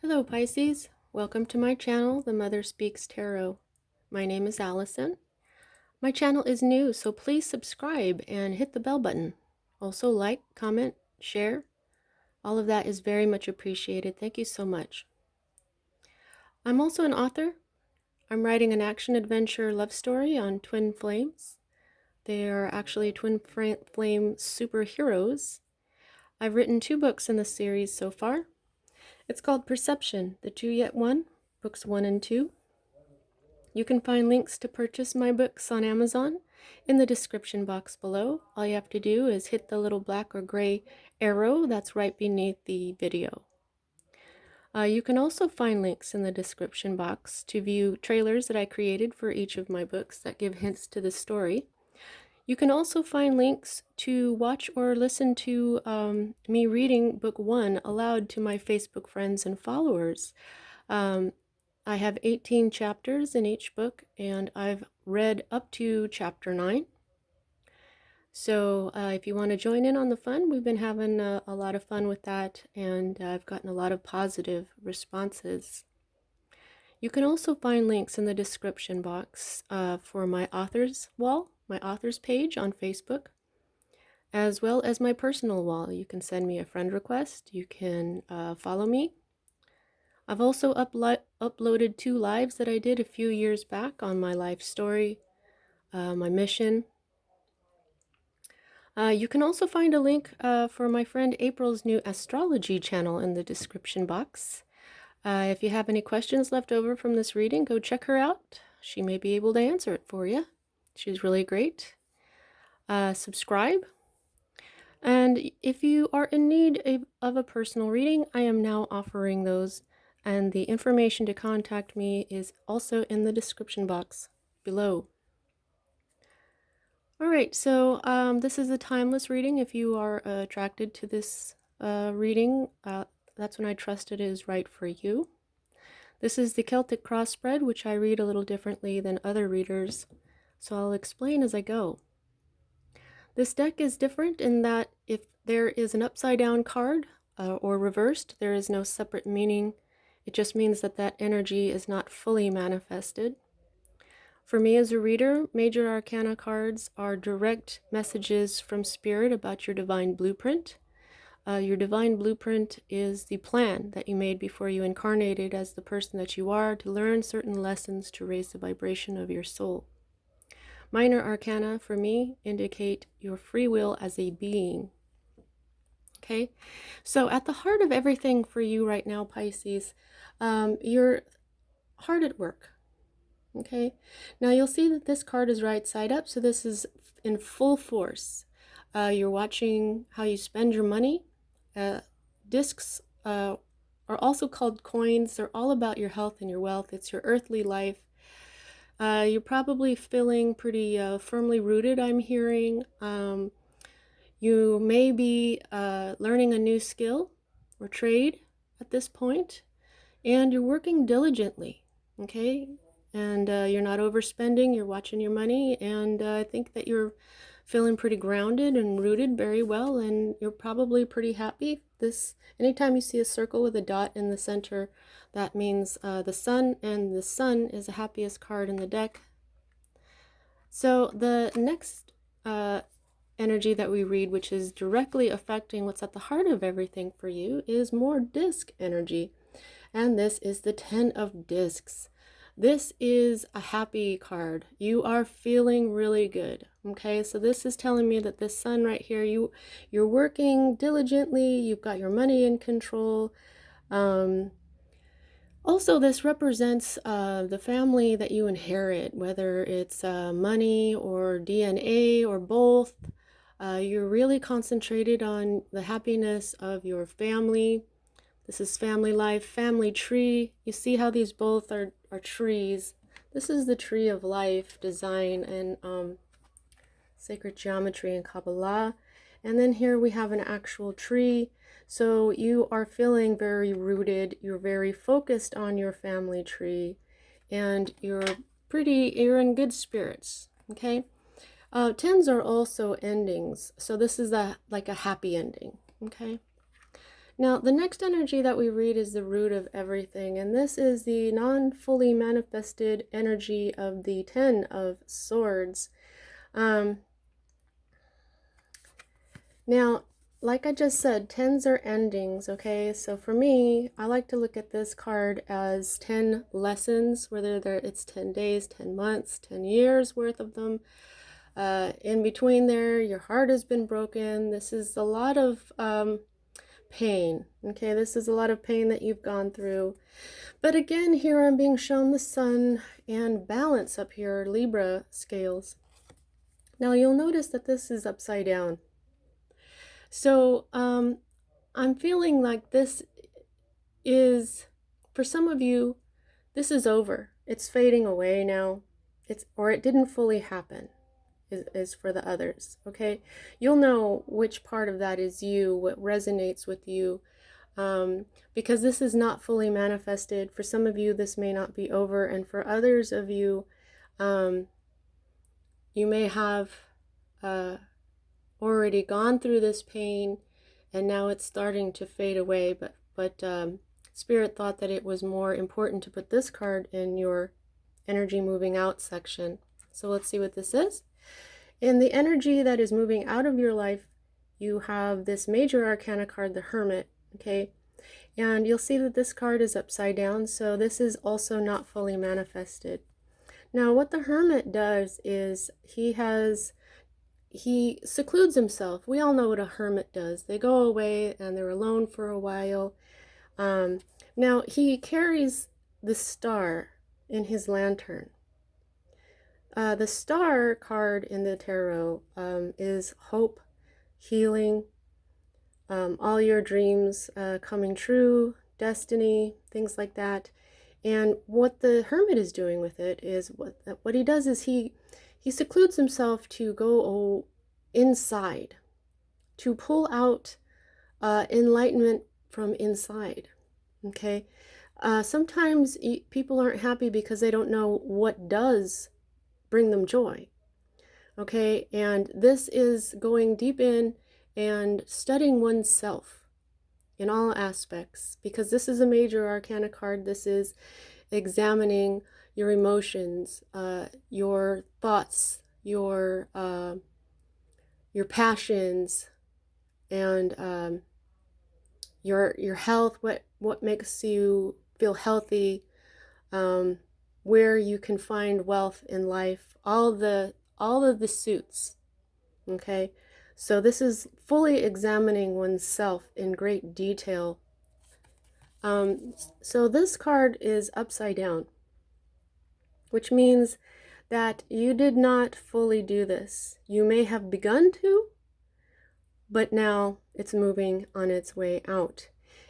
Hello Pisces, welcome to my channel, The Mother Speaks Tarot. My name is Allison. My channel is new, so please subscribe and hit the bell button. Also like, comment, share. All of that is very much appreciated. Thank you so much. I'm also an author. I'm writing an action-adventure love story on twin flames. They are actually twin flame superheroes. I've written 2 books in the series so far. It's called Perception, the Two Yet One, books 1 and 2. You can find links to purchase my books on Amazon in the description box below. All you have to do is hit the little black or gray arrow that's right beneath the video. You can also find links in the description box to view trailers that I created for each of my books that give hints to the story. You can also find links to watch or listen to me reading book 1 aloud to my Facebook friends and followers. I have 18 chapters in each book, and I've read up to chapter 9. So if you want to join in on the fun, we've been having a lot of fun with that, and I've gotten a lot of positive responses. You can also find links in the description box for my author's wall, my author's page on Facebook, as well as my personal wall. You can send me a friend request. You can follow me. I've also uploaded 2 lives that I did a few years back on my life story, my mission. You can also find a link for my friend April's new astrology channel in the description box. If you have any questions left over from this reading, go check her out. She may be able to answer it for you. She's really great. Subscribe. And if you are in need of a personal reading, I am now offering those, and the information to contact me is also in the description box below. All right, so this is a timeless reading. If you are attracted to this reading, that's when I trust it is right for you. This is the Celtic cross spread, which I read a little differently than other readers, so I'll explain as I go. This deck is different in that if there is an upside down card or reversed, there is no separate meaning. It just means that that energy is not fully manifested. For me as a reader, major arcana cards are direct messages from Spirit about your divine blueprint. Your divine blueprint is the plan that you made before you incarnated as the person that you are to learn certain lessons to raise the vibration of your soul. Minor arcana, for me, indicate your free will as a being. Okay, so at the heart of everything for you right now, Pisces, you're hard at work. Okay, now you'll see that this card is right side up, so this is in full force. You're watching how you spend your money. Discs are also called coins. They're all about your health and your wealth. It's your earthly life. You're probably feeling pretty firmly rooted, I'm hearing. You may be learning a new skill or trade at this point, and you're working diligently, okay? And you're not overspending, you're watching your money, and I think that you're feeling pretty grounded and rooted very well, and you're probably pretty happy. Anytime you see a circle with a dot in the center, that means the sun, and the sun is the happiest card in the deck. So the next energy that we read, which is directly affecting what's at the heart of everything for you, is more disc energy. And this is the 10 of discs. This is a happy card. You are feeling really good. Okay, so this is telling me that this sun right here, you're working diligently, you've got your money in control. Also, this represents the family that you inherit, whether it's money or DNA or both. You're really concentrated on the happiness of your family. This is family life, family tree. You see how these both are trees. This is the tree of life design and sacred geometry and Kabbalah. And then here we have an actual tree. So you are feeling very rooted. You're very focused on your family tree, and you're in good spirits. Okay. Tens are also endings. So this is like a happy ending. Okay. Now, the next energy that we read is the root of everything, and this is the non-fully manifested energy of the Ten of Swords. Now, like I just said, tens are endings, okay? So for me, I like to look at this card as 10 lessons, whether it's 10 days, 10 months, 10 years worth of them. In between there, your heart has been broken. This is a lot of pain, okay? This is a lot of pain that you've gone through. But again, here I'm being shown the sun and balance up here, Libra scales. Now you'll notice that this is upside down. So I'm feeling like this is, for some of you, this is over. It's fading away now. Or it didn't fully happen, is for the others, okay? You'll know which part of that is you, what resonates with you, because this is not fully manifested. For some of you, this may not be over, and for others of you, you may have already gone through this pain and now it's starting to fade away, but Spirit thought that it was more important to put this card in your energy moving out section. So let's see what this is. In the energy that is moving out of your life, you have this major arcana card, the Hermit, okay? And you'll see that this card is upside down, so this is also not fully manifested. Now what the Hermit does is he secludes himself. We all know what a hermit does. They go away and they're alone for a while. Now he carries the star in his lantern. The star card in the tarot is hope, healing, all your dreams coming true, destiny, things like that. And what the Hermit is doing with it is what he does is he secludes himself to go inside, to pull out enlightenment from inside, okay? Sometimes people aren't happy because they don't know what does bring them joy, okay? And this is going deep in and studying oneself in all aspects, because this is a major arcana card. This is examining your emotions, your thoughts, your passions, and your health. What makes you feel healthy? Where you can find wealth in life. All of the suits. Okay, so this is fully examining oneself in great detail. So this card is upside down, which means that you did not fully do this. You may have begun to, but now it's moving on its way out.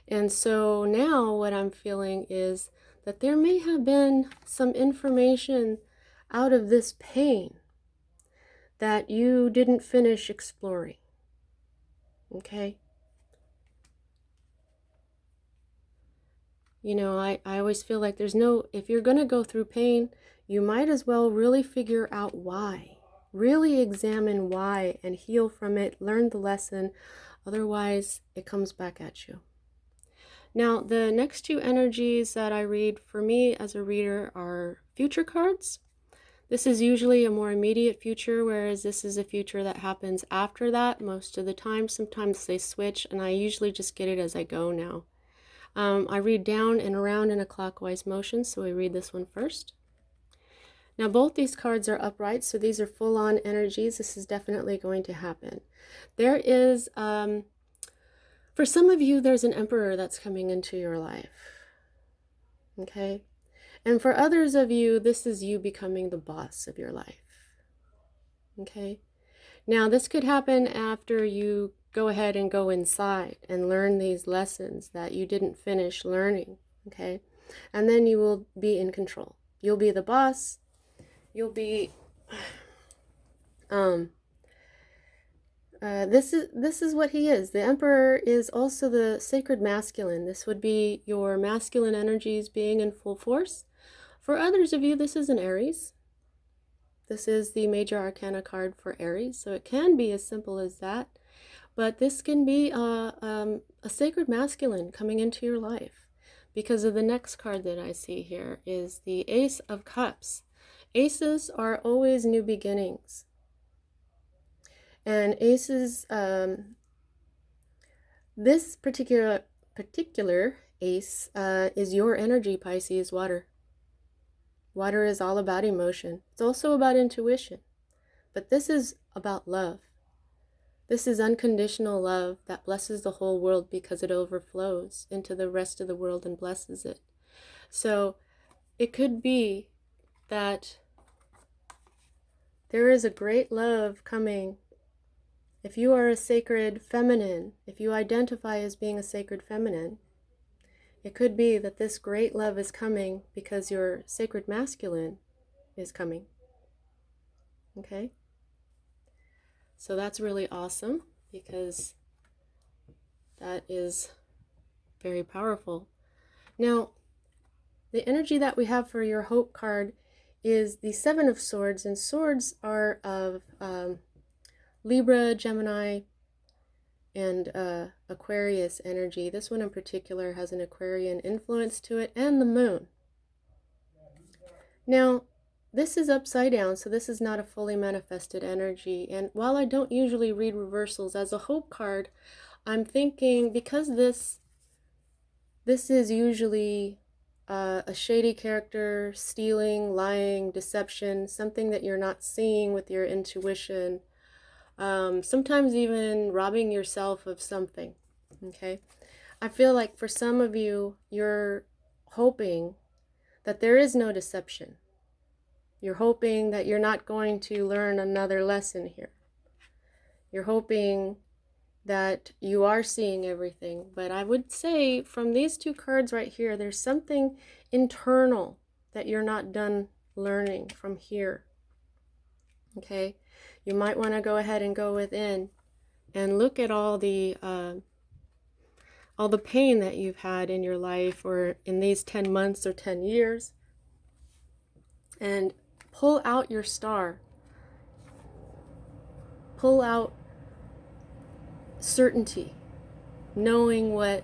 And so now what I'm feeling is that there may have been some information out of this pain that you didn't finish exploring. Okay? You know, I always feel like if you're going to go through pain, you might as well really figure out why. Really examine why and heal from it, learn the lesson. Otherwise, it comes back at you. Now, the next two energies that I read for me as a reader are future cards. This is usually a more immediate future, whereas this is a future that happens after that most of the time. Sometimes they switch, and I usually just get it as I go now. I read down and around in a clockwise motion, so we read this one first. Now both these cards are upright, so these are full-on energies. This is definitely going to happen. There is, for some of you, there's an emperor that's coming into your life. Okay? And for others of you, this is you becoming the boss of your life. Okay? Now this could happen after you go ahead and go inside and learn these lessons that you didn't finish learning, okay? And then you will be in control. You'll be the boss. You'll be, this is what he is. The Emperor is also the sacred masculine. This would be your masculine energies being in full force. For others of you, this is an Aries. This is the major arcana card for Aries, so it can be as simple as that. But this can be a sacred masculine coming into your life, because of the next card that I see here is the Ace of Cups. Aces are always new beginnings. And aces, this particular ace is your energy, Pisces, water. Water is all about emotion. It's also about intuition. But this is about love. This is unconditional love that blesses the whole world because it overflows into the rest of the world and blesses it. So it could be that there is a great love coming. If you are a sacred feminine, if you identify as being a sacred feminine, it could be that this great love is coming because your sacred masculine is coming. Okay? So that's really awesome, because that is very powerful. Now, the energy that we have for your hope card is the Seven of Swords, and swords are of Libra, Gemini, and Aquarius energy. This one in particular has an Aquarian influence to it, and the moon. Now, this is upside down, so this is not a fully manifested energy. And while I don't usually read reversals as a hope card, I'm thinking because this is usually a shady character, stealing, lying, deception, something that you're not seeing with your intuition, sometimes even robbing yourself of something. Okay, I feel like for some of you, you're hoping that there is no deception. You're hoping that you're not going to learn another lesson here. You're hoping that you are seeing everything. But I would say from these two cards right here, there's something internal that you're not done learning from here. Okay? You might want to go ahead and go within and look at all the pain that you've had in your life or in these 10 months or 10 years, and pull out your star. Pull out certainty, knowing what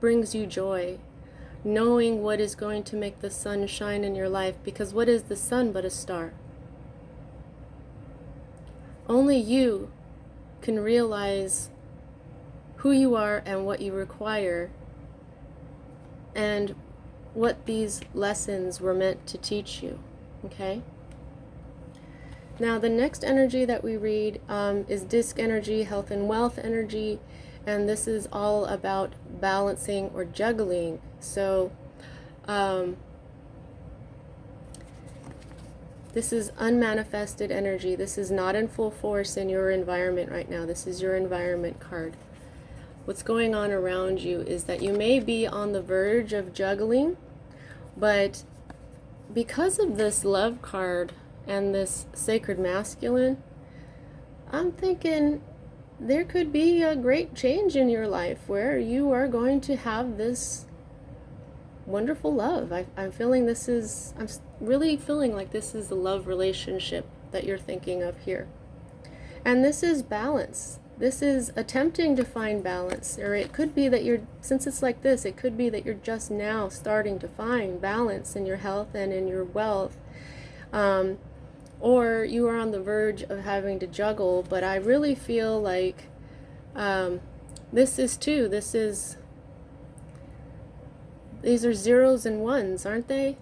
brings you joy, knowing what is going to make the sun shine in your life, because what is the sun but a star? Only you can realize who you are and what you require and what these lessons were meant to teach you. Okay? Now, the next energy that we read is disc energy, health and wealth energy, and this is all about balancing or juggling. So, this is unmanifested energy. This is not in full force in your environment right now. This is your environment card. What's going on around you is that you may be on the verge of juggling, but because of this love card and this sacred masculine, I'm thinking there could be a great change in your life where you are going to have this wonderful love. I'm feeling this is, I'm really feeling like this is the love relationship that you're thinking of here. And this is balance. This is attempting to find balance, or it could be that you're, since it's like this, it could be that you're just now starting to find balance in your health and in your wealth. Or you are on the verge of having to juggle, but I really feel like this is too. These are zeros and ones, aren't they?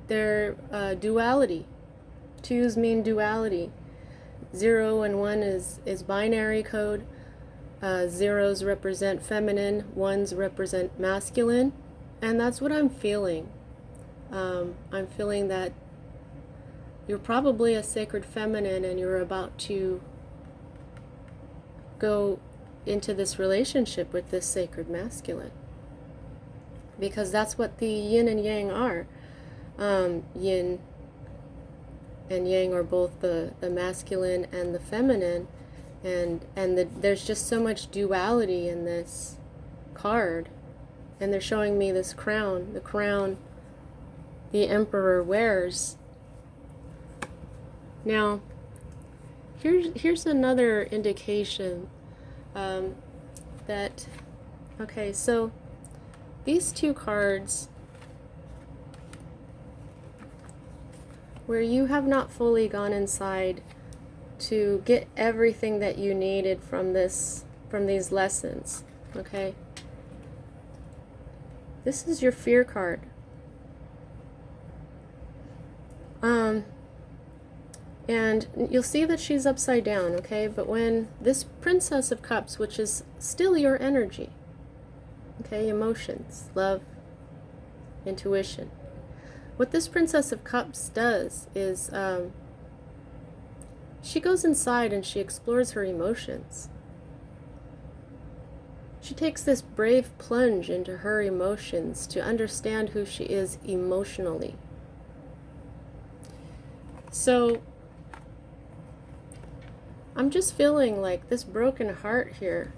They're duality. Twos mean duality. 0 and 1 is binary code. Zeros represent feminine, ones represent masculine, and that's what I'm feeling. I'm feeling that you're probably a sacred feminine and you're about to go into this relationship with this sacred masculine, because that's what the yin and yang are. Yin and yang are both the masculine and the feminine, and there's just so much duality in this card. And they're showing me this crown, the crown the emperor wears. Now, here's another indication Okay, so these two cards, where you have not fully gone inside to get everything that you needed from these lessons, okay? This is your fear card. And you'll see that she's upside down, okay? But when this Princess of Cups, which is still your energy, okay, emotions, love, intuition. What this Princess of Cups does is she goes inside and she explores her emotions. She takes this brave plunge into her emotions to understand who she is emotionally. So I'm just feeling like this broken heart here.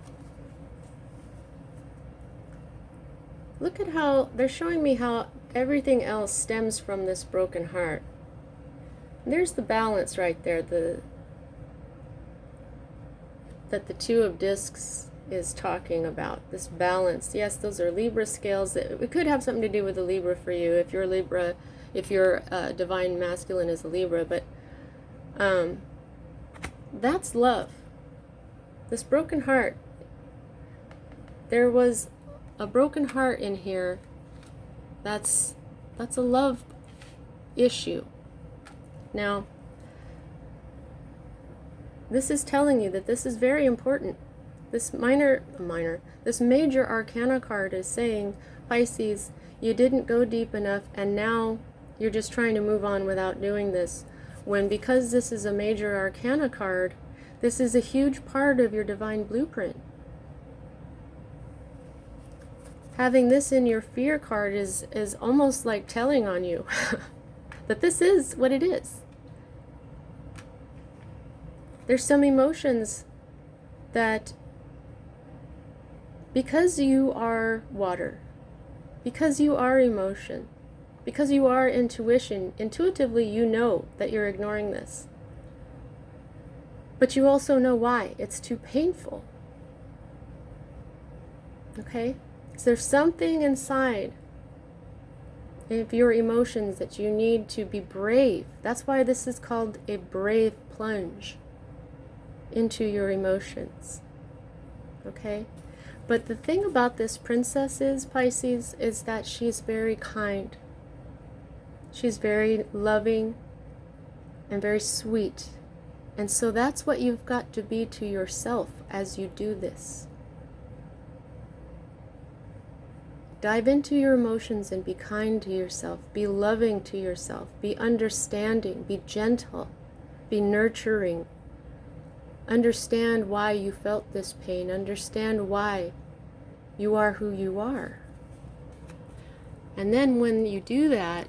Look at how they're showing me how everything else stems from this broken heart. And there's the balance right there, that the Two of Discs is talking about, this balance. Yes, those are Libra scales. It could have something to do with the Libra for you, if you're Libra, if your divine masculine is a Libra, but that's love. This broken heart. There was a broken heart in here. That's a love issue. Now, this is telling you that this is very important. This this major arcana card is saying, Pisces, you didn't go deep enough, and now you're just trying to move on without doing this. When, because this is a major arcana card, this is a huge part of your divine blueprint. Having this in your fear card is almost like telling on you that this is what it is. There's some emotions that, because you are water, because you are emotion, because you are intuition, intuitively you know that you're ignoring this. But you also know why. It's too painful. Okay? So there's something inside of your emotions that you need to be brave. That's why this is called a brave plunge into your emotions. Okay? But the thing about this princess is, Pisces, is that she's very kind. She's very loving and very sweet. And so that's what you've got to be to yourself as you do this. Dive into your emotions and be kind to yourself. Be loving to yourself. Be understanding. Be gentle. Be nurturing. Understand why you felt this pain. Understand why you are who you are. And then when you do that,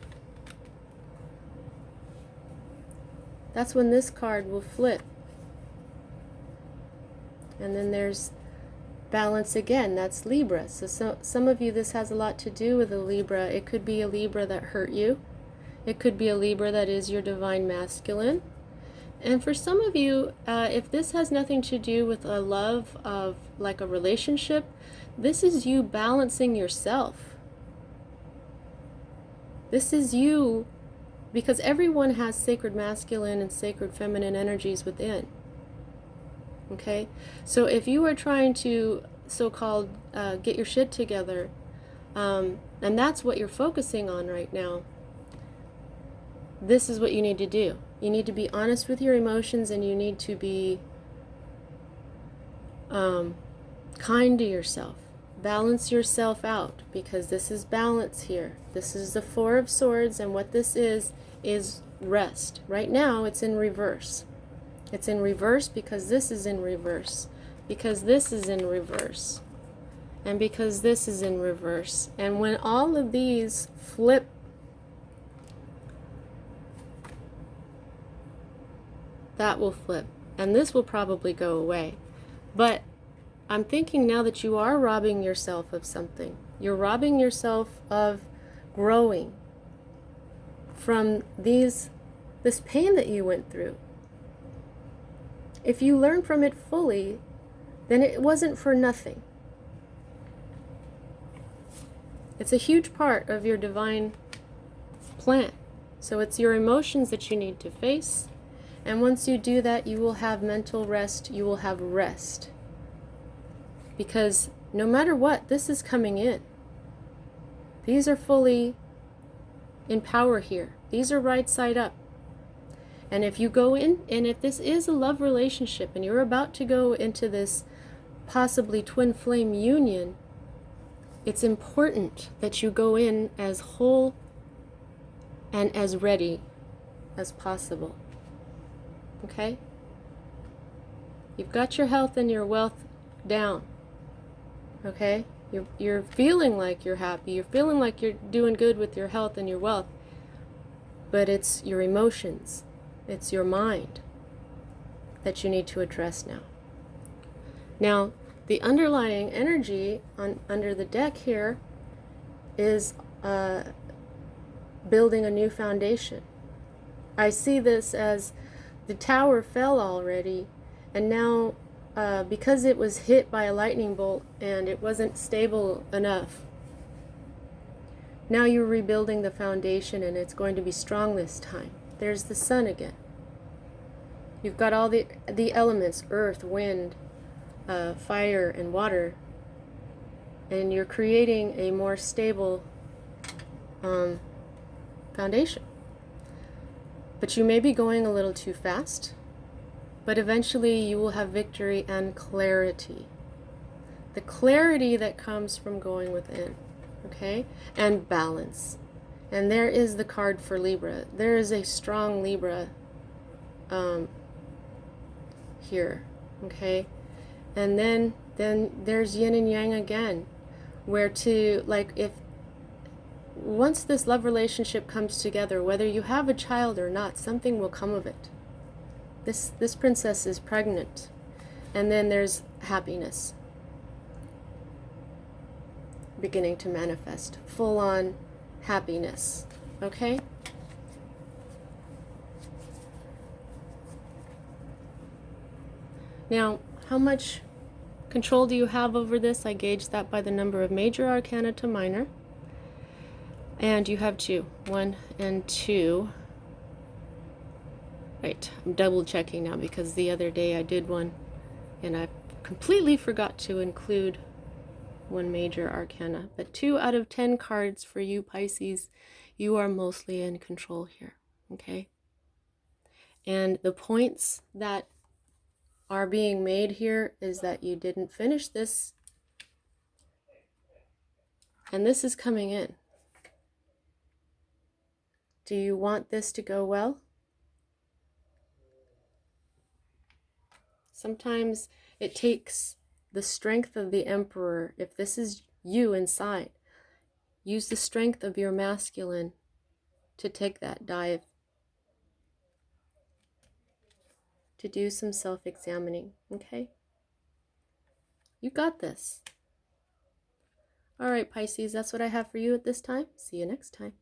that's when this card will flip. And then there's balance again. That's Libra. So some of you, this has a lot to do with a Libra. It could be a Libra that hurt you. It could be a Libra that is your divine masculine. And for some of you, if this has nothing to do with a love of like a relationship, this is you balancing yourself. This is you, because everyone has sacred masculine and sacred feminine energies within. Okay? So if you are trying to so-called get your shit together, and that's what you're focusing on right now, this is what you need to do. You need to be honest with your emotions, and you need to be kind to yourself. Balance yourself out, because this is balance here. This is the Four of Swords, and what this is rest. Right now it's in reverse. It's in reverse because this is in reverse, because this is in reverse, and because this is in reverse. And when all of these flip, that will flip, and this will probably go away. But I'm thinking now that you are robbing yourself of something. You're robbing yourself of growing from this pain that you went through. If you learn from it fully, then it wasn't for nothing. It's a huge part of your divine plan. So it's your emotions that you need to face. And once you do that, you will have mental rest. You will have rest. Because no matter what, this is coming in. These are fully in power here. These are right side up. And if you go in, and if this is a love relationship, and you're about to go into this possibly twin flame union, it's important that you go in as whole and as ready as possible. Okay? You've got your health and your wealth down. Okay? You're feeling like you're happy. You're feeling like you're doing good with your health and your wealth. But it's your emotions. It's your mind that you need to address now. Now, the underlying energy under the deck here is building a new foundation. I see this as the tower fell already, and now because it was hit by a lightning bolt and it wasn't stable enough, now you're rebuilding the foundation, and it's going to be strong this time. There's the sun again. You've got all the elements, earth, wind, fire, and water, and you're creating a more stable foundation. But you may be going a little too fast, but eventually you will have victory and clarity. The clarity that comes from going within, okay? And balance. And there is the card for Libra. There is a strong Libra here, okay? And then there's yin and yang again, where to, like, if once this love relationship comes together, whether you have a child or not, something will come of it. This princess is pregnant. And then there's happiness beginning to manifest, full-on happiness, okay? Now, how much control do you have over this? I gauge that by the number of major arcana to minor. And you have 2. 1 and 2. Right, I'm double checking now because the other day I did one and I completely forgot to include 1 major arcana. But 2 out of 10 cards for you, Pisces, you are mostly in control here, okay? And the points that are being made here is that you didn't finish this, and this is coming in. Do you want this to go well? Sometimes it takes the strength of the Emperor. If this is you inside, use the strength of your masculine to take that dive, to do some self-examining, okay? You got this. All right, Pisces, that's what I have for you at this time. See you next time.